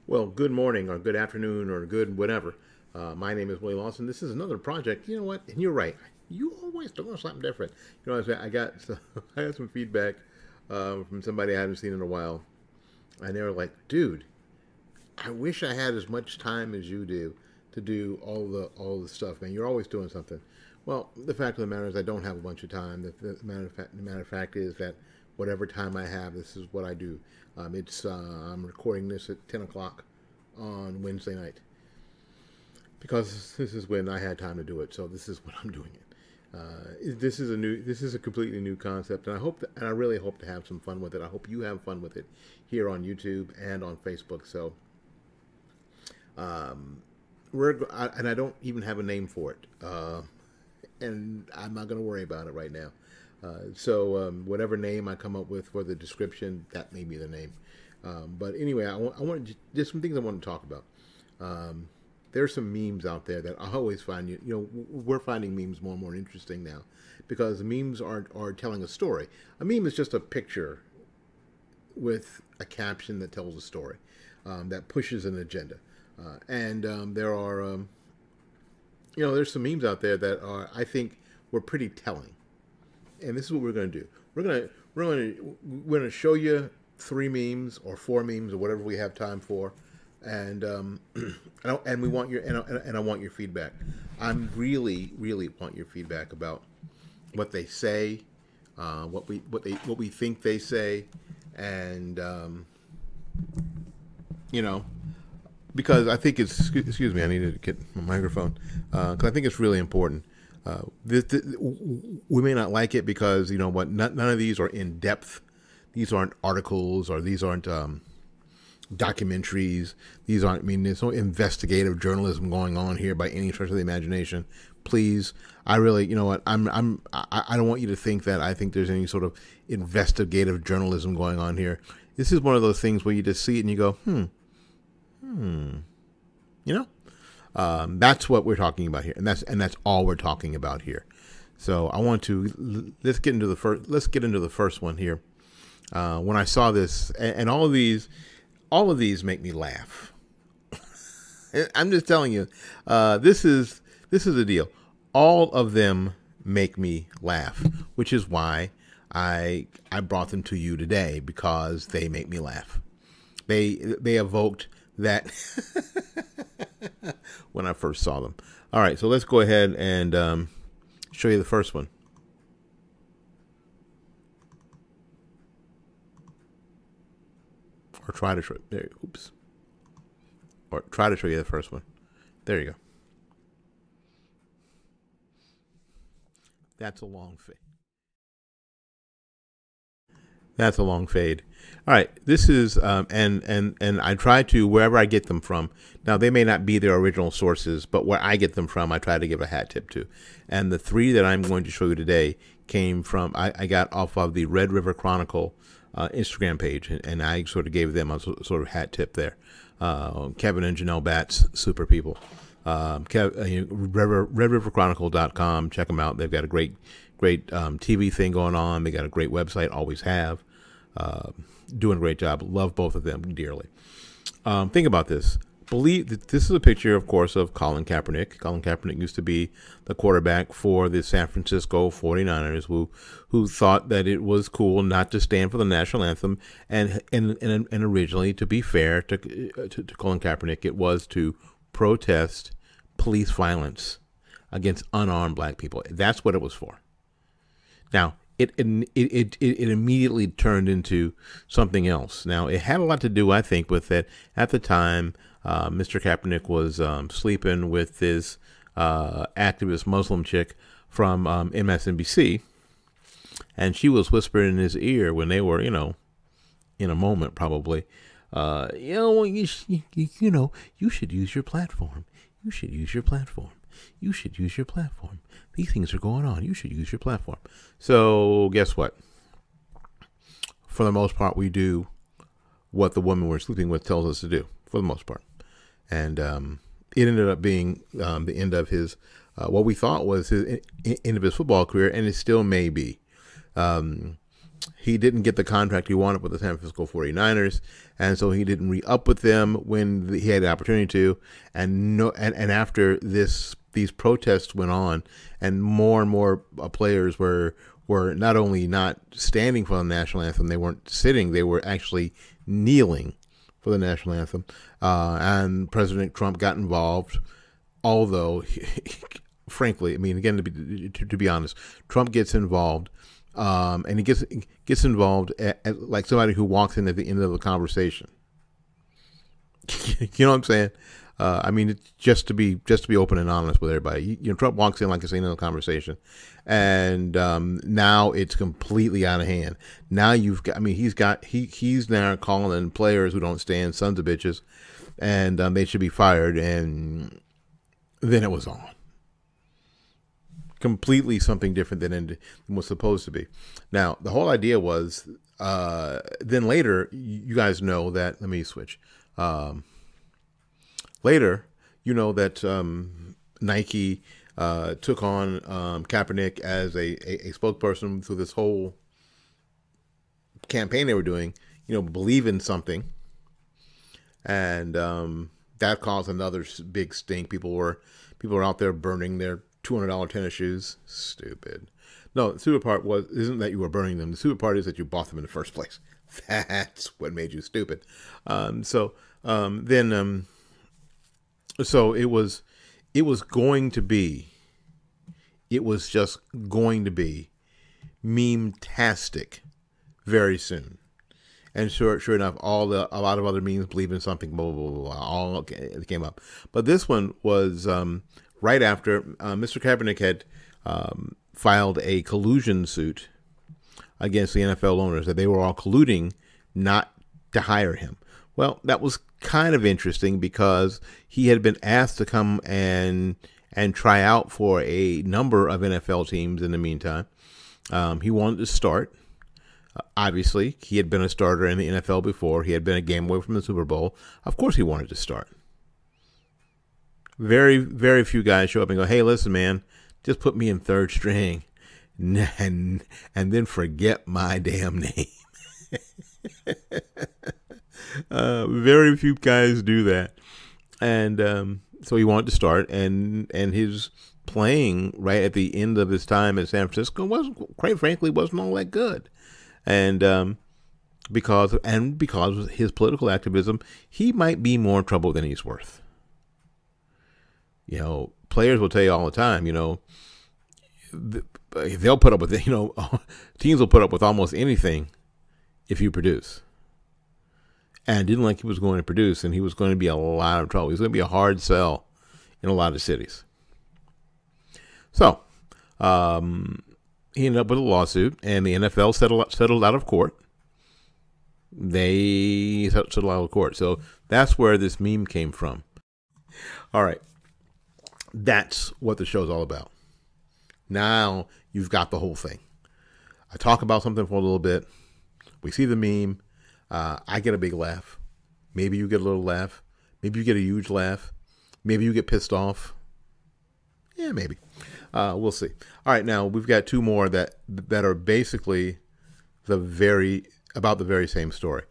Well, good morning or good afternoon or good whatever. My name is Willie Lawson. This is another project. You know what? And you're right. You always doing something different. You know, I got I got some feedback from somebody I haven't seen in a while, and they were like, "Dude, I wish I had as much time as you do to do all the stuff. Man, you're always doing something." Well, the fact of the matter is, I don't have a bunch of time. The matter of fact is that whatever time I have, this is what I do. I'm recording this at 10 o'clock on Wednesday night because this is when I had time to do it. So this is when I'm doing it. This is a completely new concept, and I really hope to have some fun with it. I hope you have fun with it here on YouTube and on Facebook. So, and I don't even have a name for it, and I'm not going to worry about it right now. So whatever name I come up with for the description, that may be the name. But anyway, I want just some things I want to talk about. There's some memes out there that I always find, we're finding memes more and more interesting now because memes are telling a story. A meme is just a picture with a caption that tells a story, that pushes an agenda. There's some memes out there that I think, were pretty telling. And this is what we're going to do. We're going to show you 3 memes or 4 memes or whatever we have time for, and we want I want your feedback. I really want your feedback about what they say, what we think they say, and because I think it's, excuse me, I need to get my microphone, because I think it's really important. We may not like it because, you know what, none of these are in depth. These aren't articles, or these aren't documentaries. These aren't, there's no investigative journalism going on here by any stretch of the imagination. Please, I really, you know what, I don't want you to think that I think there's any sort of investigative journalism going on here. This is one of those things where you just see it and you go, that's what we're talking about here, and that's all we're talking about here. So I want to let's get into the first one here. When I saw this, and all of these make me laugh. I'm just telling you, this is the deal. All of them make me laugh, which is why I brought them to you today, because they make me laugh. They evoked that when I first saw them. All right, so let's go ahead and show you the first one. Or try to show there. Oops. Or try to show you the first one. There you go. That's a long fade. That's a long fade. All right, this is and I try to, wherever I get them from. Now, they may not be their original sources, but where I get them from, I try to give a hat tip to. And the 3 that I'm going to show you today came from, I got off of the Red River Chronicle Instagram page, and I sort of gave them a sort of hat tip there. Kevin and Janelle Batts, super people. RedRiverChronicle.com. Check them out. They've got a great TV thing going on. They got a great website, always have. Doing a great job. Love both of them dearly. Think about this. Believe that this is a picture, of course, of Colin Kaepernick. Colin Kaepernick used to be the quarterback for the San Francisco 49ers, who thought that it was cool not to stand for the national anthem, and originally, to be fair to Colin Kaepernick, it was to protest police violence against unarmed black people. That's what it was for. Now, it immediately turned into something else. Now, it had a lot to do, I think, with that at the time, Mr. Kaepernick was sleeping with this activist Muslim chick from MSNBC, and she was whispering in his ear when they were, in a moment probably, you should use your platform. You should use your platform. You should use your platform. These things are going on. You should use your platform. So guess what? For the most part, we do what the woman we're sleeping with tells us to do, for the most part. And it ended up being the end of his, what we thought was his end of his football career, and it still may be. he didn't get the contract he wanted with the San Francisco 49ers, and so he didn't re-up with them when he had the opportunity to. And after these protests went on, and more players were not only not standing for the national anthem, they weren't sitting, they were actually kneeling for the national anthem. And President Trump got involved, although, frankly, I mean, again, to be honest, Trump gets involved. And he gets involved like somebody who walks in at the end of the conversation. You know what I'm saying? I mean, just to be open and honest with everybody. Trump walks in like it's the end of the conversation, and now it's completely out of hand. Now he's now calling players who don't stand sons of bitches, and they should be fired. And then it was on. Completely something different than was supposed to be. Now, the whole idea was, then later, you guys know that, let me switch. Later, you know that Nike took on Kaepernick as a spokesperson through this whole campaign they were doing, believe in something. And that caused another big stink. People were out there burning their $200 tennis shoes. Stupid. No, the stupid part isn't that you were burning them. The stupid part is that you bought them in the first place. That's what made you stupid. So it was just going to be meme-tastic very soon. And sure enough, a lot of other memes believe in something, blah, blah, blah, blah, all came up. But this one was right after Mr. Kaepernick had filed a collusion suit against the NFL owners, that they were all colluding not to hire him. Well, that was kind of interesting because he had been asked to come and try out for a number of NFL teams in the meantime. He wanted to start. Obviously, he had been a starter in the NFL before. He had been a game away from the Super Bowl. Of course he wanted to start. Very, very few guys show up and go, hey, listen, man, just put me in third string and then forget my damn name. Very few guys do that. And so he wanted to start, and his playing right at the end of his time at San Francisco quite frankly, wasn't all that good. And because of his political activism, he might be more trouble than he's worth. Players will tell you all the time, they'll put up with, teams will put up with almost anything if you produce. And didn't like he was going to produce, and he was going to be a lot of trouble. He was going to be a hard sell in a lot of cities. So, he ended up with a lawsuit, and the NFL settled out of court. They settled out of court. So that's where this meme came from. All right. That's what the show's all about. Now you've got the whole thing. I talk about something for a little bit. We see the meme. I get a big laugh. Maybe you get a little laugh. Maybe you get a huge laugh. Maybe you get pissed off. Yeah, maybe. We'll see. All right, now we've got two more that are basically about the very same story.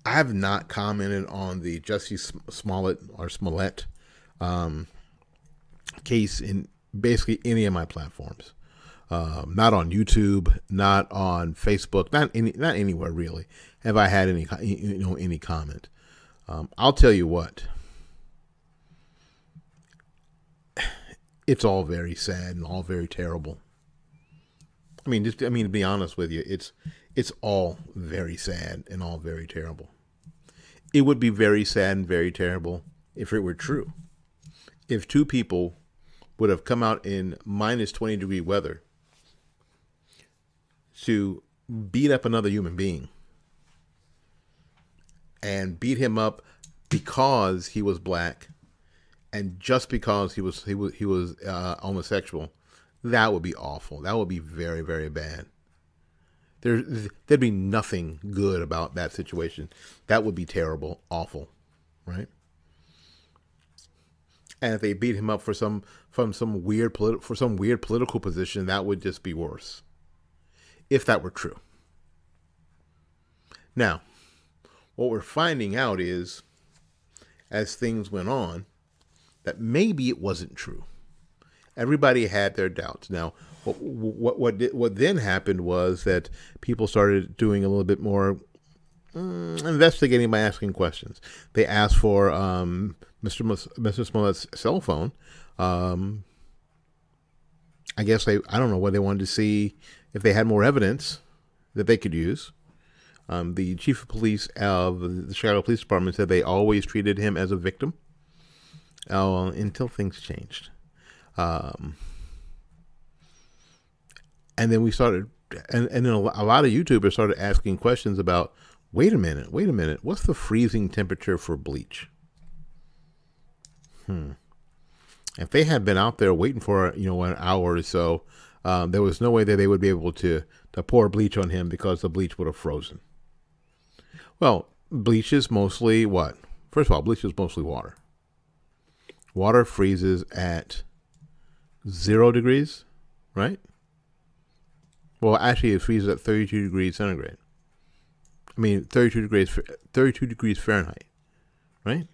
I have not commented on the Jussie Smollett case in basically any of my platforms. Not on YouTube, not on Facebook, not anywhere really. Have I had any comment? I'll tell you what. It's all very sad and all very terrible. I mean, to be honest with you, it's all very sad and all very terrible. It would be very sad and very terrible if it were true. If two people would have come out in minus 20-degree weather to beat up another human being and beat him up because he was black and just because he was homosexual, that would be awful. That would be very, very bad. There'd be nothing good about that situation. That would be terrible, awful, right? And if they beat him up for some weird political position, that would just be worse. if that were true. Now, what we're finding out is, as things went on, that maybe it wasn't true. Everybody had their doubts. Now, what then happened was that people started doing a little bit more investigating by asking questions. They asked for Mr. Smollett's cell phone. I guess I don't know what they wanted to see, if they had more evidence that they could use. The chief of police of the Chicago Police Department said they always treated him as a victim until things changed. And then we started, and then a lot of YouTubers started asking questions about, wait a minute, what's the freezing temperature for bleach? If they had been out there waiting for, an hour or so, there was no way that they would be able to pour bleach on him, because the bleach would have frozen. Well, bleach is mostly what? First of all, bleach is mostly water. Water freezes at 0 degrees, right? Well, actually, it freezes at 32 degrees centigrade. 32 degrees Fahrenheit, right?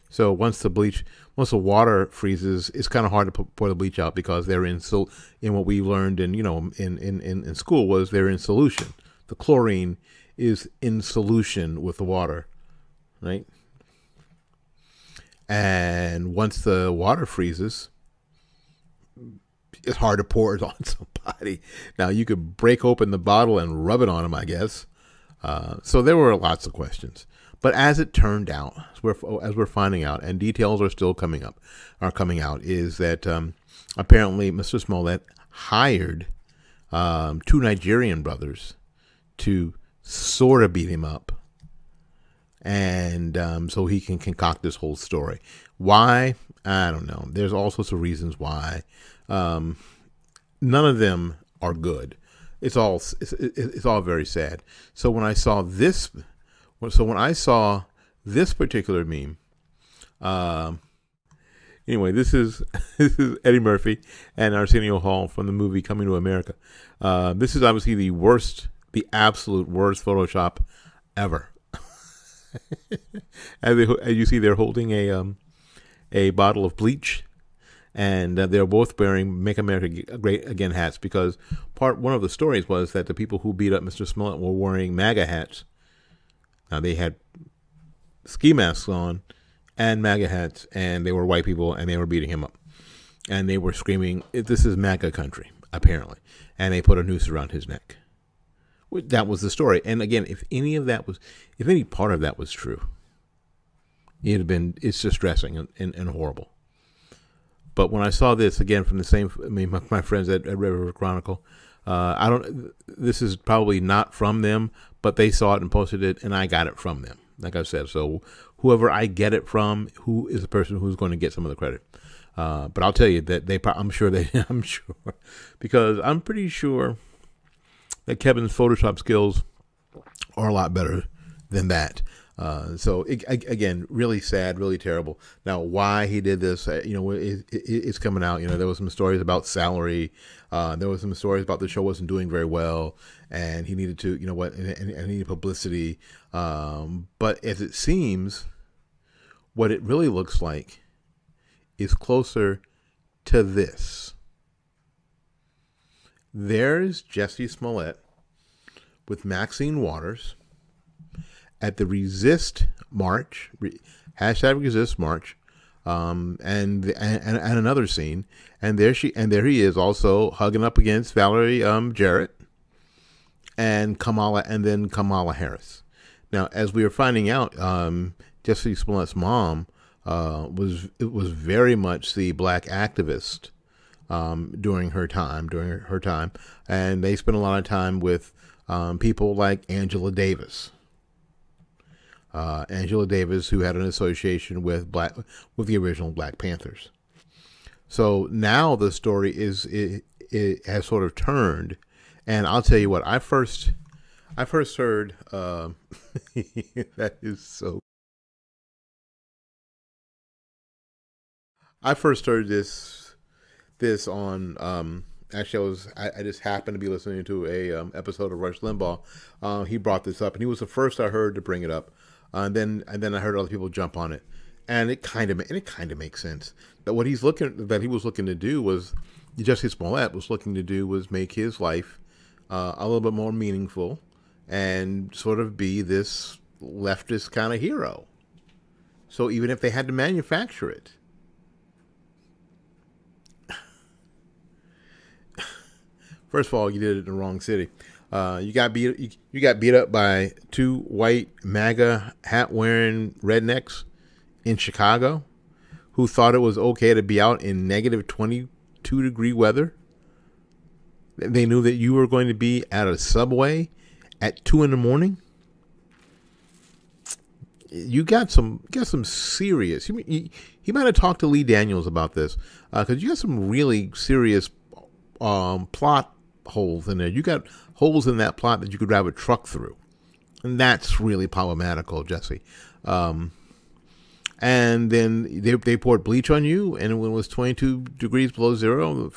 So once the water freezes, it's kind of hard to pour the bleach out, because they're in what we learned in school was they're in solution. The chlorine is in solution with the water, right? And once the water freezes, it's hard to pour it on somebody. Now, you could break open the bottle and rub it on them, I guess. So there were lots of questions. But as it turned out, as we're finding out, and details are still coming out, is that apparently Mr. Smollett hired 2 Nigerian brothers to sort of beat him up, and so he can concoct this whole story. Why? I don't know. There's all sorts of reasons why. None of them are good. It's all very sad. So when I saw this particular meme, anyway, this is Eddie Murphy and Arsenio Hall from the movie Coming to America. This is obviously the absolute worst Photoshop ever. As you see, they're holding a bottle of bleach, and they're both wearing "Make America Great Again" hats, because one of the stories was that the people who beat up Mr. Smollett were wearing MAGA hats. Now, they had ski masks on and MAGA hats, and they were white people, and they were beating him up, and they were screaming, "This is MAGA country," apparently, and they put a noose around his neck. That was the story. And again, if any part of that was true, it's distressing and horrible. But when I saw this again from my friends at Red River Chronicle, this is probably not from them, but they saw it and posted it, and I got it from them. Like I said, so whoever I get it from, who is the person who's going to get some of the credit. But I'll tell you that I'm sure, because I'm pretty sure that Kevin's Photoshop skills are a lot better than that. Again, really sad, really terrible. Now, why he did this, it's coming out. There was some stories about salary. There was some stories about the show wasn't doing very well, and he needed to, and he needed publicity. But as it seems, what it really looks like is closer to this. There's Jussie Smollett with Maxine Waters at the Resist March, hashtag Resist March, and another scene, and there he is, also hugging up against Valerie Jarrett and Kamala Harris. Now, as we were finding out, Jussie Smollett's mom was very much the black activist during her time, and they spent a lot of time with people like Angela Davis, who had an association with the original Black Panthers. So now the story it has sort of turned, and I'll tell you what, I first heard that is so. I first heard this on Actually, I just happened to be listening to a episode of Rush Limbaugh. He brought this up, and he was the first I heard to bring it up. And then I heard other people jump on it, and it kind of makes sense. That what he was looking to do was, Jussie Smollett was looking to do was make his life a little bit more meaningful, and sort of be this leftist kind of hero. So even if they had to manufacture it. First of all, you did it in the wrong city. You got beat up by two white MAGA hat wearing rednecks in Chicago, who thought it was okay to be out in negative 22-degree weather. They knew that you were going to be at a Subway at 2 a.m. You got some serious. He might have talked to Lee Daniels about this, because you got some really serious plot holes in there. You got holes in that plot that you could drive a truck through, and that's really problematical, Jussie. And then they poured bleach on you, and when it was 22 degrees below zero, the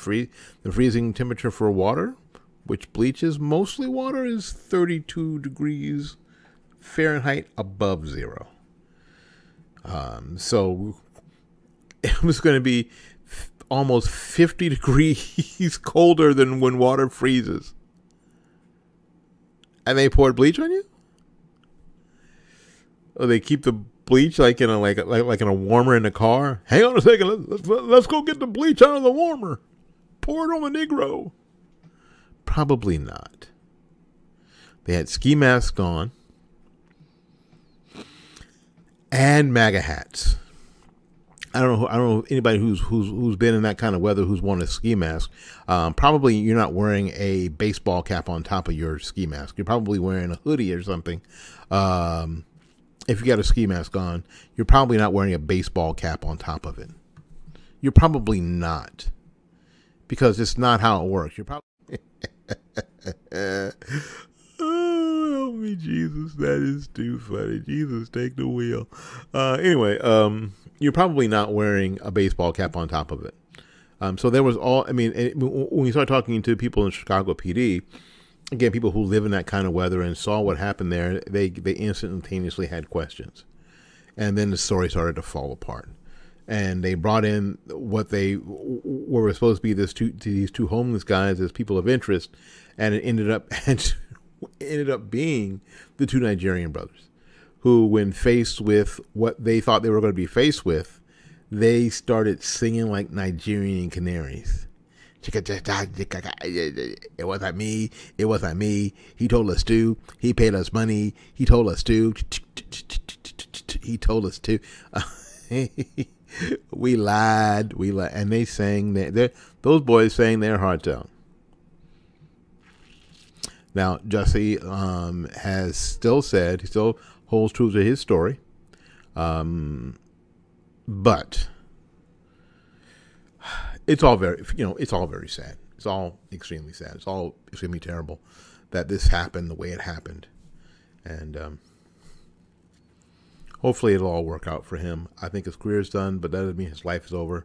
freezing temperature for water, which bleach is mostly water, is 32 degrees Fahrenheit above zero. So it was going to be almost 50 degrees colder than when water freezes. And they poured bleach on you? Or they keep the bleach like in a warmer in the car? Hang on a second, let's go get the bleach out of the warmer. Pour it on the Negro. Probably not. They had ski masks on and MAGA hats. I don't know anybody who's been in that kind of weather who's worn a ski mask. Probably you're not wearing a baseball cap on top of your ski mask. You're probably wearing a hoodie or something. If you got a ski mask on, you're probably not wearing a baseball cap on top of it. You're probably not, because it's not how it works. You're probably oh, help me, Jesus, that is too funny. Jesus, take the wheel. Anyway, you're probably not wearing a baseball cap on top of it. So there was when you start talking to people in Chicago PD, again, people who live in that kind of weather and saw what happened there, they instantaneously had questions. And then the story started to fall apart. And they brought in what they were supposed to be these two homeless guys as people of interest, and it ended up being the two Nigerian brothers, who, when faced with what they thought they were going to be faced with, they started singing like Nigerian canaries. It wasn't me. It wasn't me. He told us to. He paid us money. He told us to. He told us to. We lied. And they sang those boys sang their hearts out. Now, Jussie has still said, he still holds true to his story. But it's all very sad. It's all extremely sad. It's all extremely terrible that this happened the way it happened. And hopefully it'll all work out for him. I think his career's done, but that doesn't mean his life is over.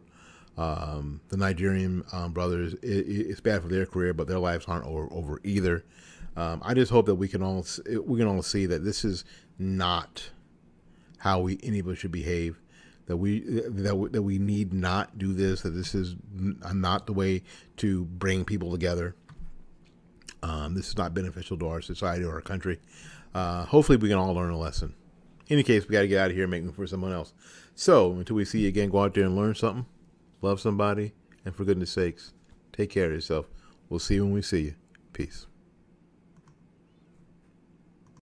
The Nigerian brothers, it's bad for their career, but their lives aren't over either. I just hope that we can all see that this is not how any of us should behave. That we need not do this. That this is not the way to bring people together. This is not beneficial to our society or our country. Hopefully, we can all learn a lesson. In any case, we got to get out of here and make room for someone else. So until we see you again, go out there and learn something, love somebody, and for goodness sakes, take care of yourself. We'll see you when we see you. Peace.